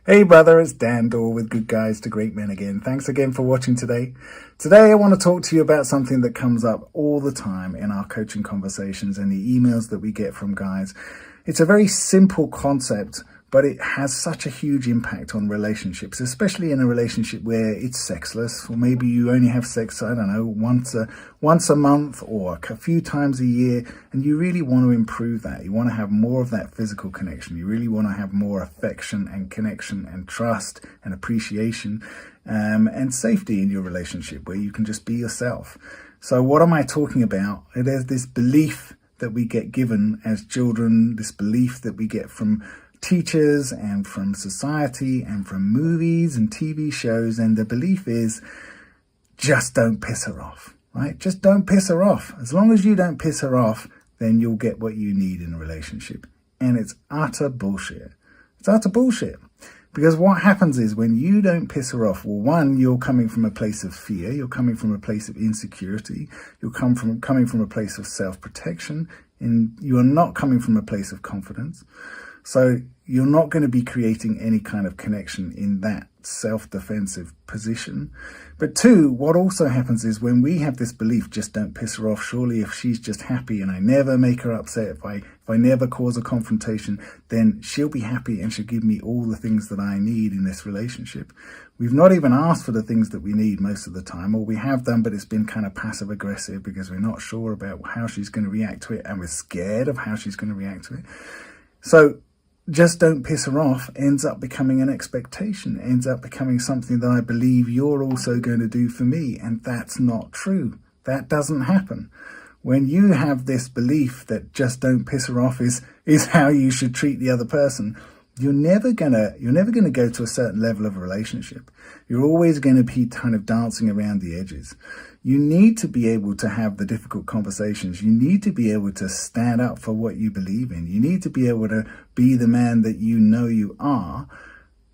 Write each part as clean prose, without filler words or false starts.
Hey brother, it's Dan Dorr with Good Guys to Great Men again. Thanks again for watching today. Today I want to talk to you about something that comes up all the time in our coaching conversations and the emails that we get from guys. It's a very simple concept, but it has such a huge impact on relationships, especially in a relationship where it's sexless, or maybe you only have sex, I don't know, once a month or a few times a year, and you really want to improve that. You want to have more of that physical connection. You really want to have more affection and connection and trust and appreciation and safety in your relationship where you can just be yourself. So what am I talking about? There's this belief that we get given as children, this belief that we get from teachers and from society and from movies and TV shows, and the belief is just don't piss her off, right? Just don't piss her off. As long as you don't piss her off, then you'll get what you need in a relationship. And it's utter bullshit. It's utter bullshit. Because what happens is when you don't piss her off, well, one, you're coming from a place of fear, you're coming from a place of insecurity, you're coming from a place of self-protection, and you are not coming from a place of confidence. So you're not going to be creating any kind of connection in that self-defensive position. But two, what also happens is when we have this belief, just don't piss her off, surely if she's just happy and I never make her upset, if I never cause a confrontation, then she'll be happy and she'll give me all the things that I need in this relationship. We've not even asked for the things that we need most of the time, or we have done, but it's been kind of passive aggressive because we're not sure about how she's going to react to it and we're scared of how she's going to react to it. So just don't piss her off ends up becoming an expectation, ends up becoming something that I believe you're also going to do for me. And that's not true. That doesn't happen. When you have this belief that just don't piss her off is how you should treat the other person, you're never gonna go to a certain level of a relationship. You're always going to be kind of dancing around the edges. You need to be able to have the difficult conversations. You need to be able to stand up for what you believe in. You need to be able to be the man that you know you are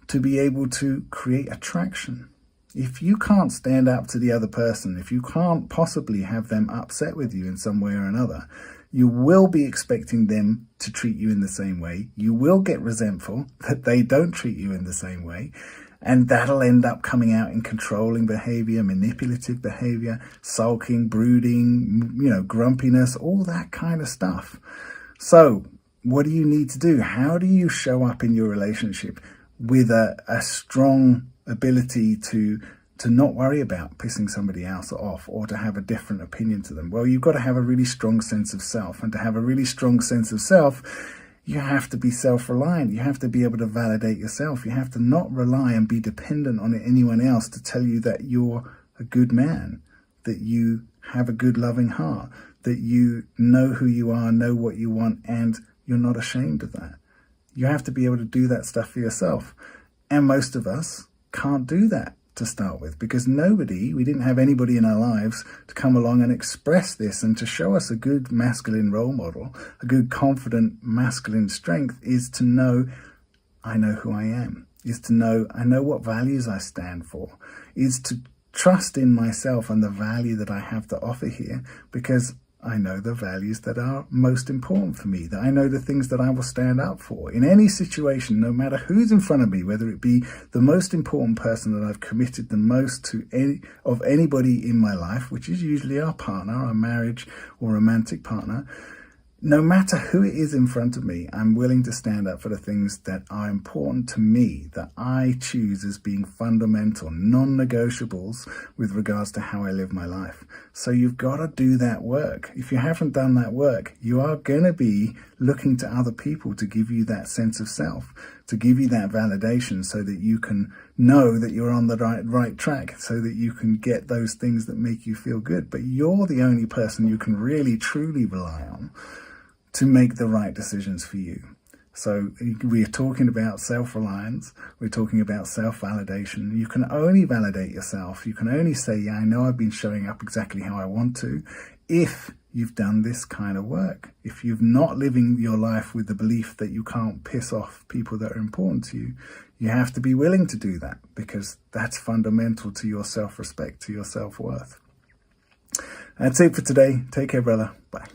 to be able to create attraction. If you can't stand up to the other person, if you can't possibly have them upset with you in some way or another, you will be expecting them to treat you in the same way. You will get resentful that they don't treat you in the same way. And that'll end up coming out in controlling behavior, manipulative behavior, sulking, brooding, grumpiness, all that kind of stuff. So what do you need to do? How do you show up in your relationship with a strong ability to not worry about pissing somebody else off or to have a different opinion to them? Well, you've got to have a really strong sense of self. And to have a really strong sense of self, you have to be self-reliant. You have to be able to validate yourself. You have to not rely and be dependent on anyone else to tell you that you're a good man, that you have a good loving heart, that you know who you are, know what you want, and you're not ashamed of that. You have to be able to do that stuff for yourself. And most of us can't do that to start with, because we didn't have anybody in our lives to come along and express this and to show us a good masculine role model. A good confident masculine strength is to know I know who I am, is to know I know what values I stand for, is to trust in myself and the value that I have to offer here, because I know the values that are most important for me, that I know the things that I will stand up for in any situation, no matter who's in front of me, whether it be the most important person that I've committed the most to of anybody in my life, which is usually our partner, our marriage or romantic partner. No matter who it is in front of me, I'm willing to stand up for the things that are important to me, that I choose as being fundamental, non-negotiables with regards to how I live my life. So you've got to do that work. If you haven't done that work, you are going to be looking to other people to give you that sense of self, to give you that validation so that you can know that you're on the right track, so that you can get those things that make you feel good. But you're the only person you can really, truly rely on to make the right decisions for you. So we're talking about self-reliance. We're talking about self-validation. You can only validate yourself. You can only say, yeah, I know I've been showing up exactly how I want to, if you've done this kind of work. If you're not living your life with the belief that you can't piss off people that are important to you, you have to be willing to do that, because that's fundamental to your self-respect, to your self-worth. That's it for today. Take care, brother. Bye.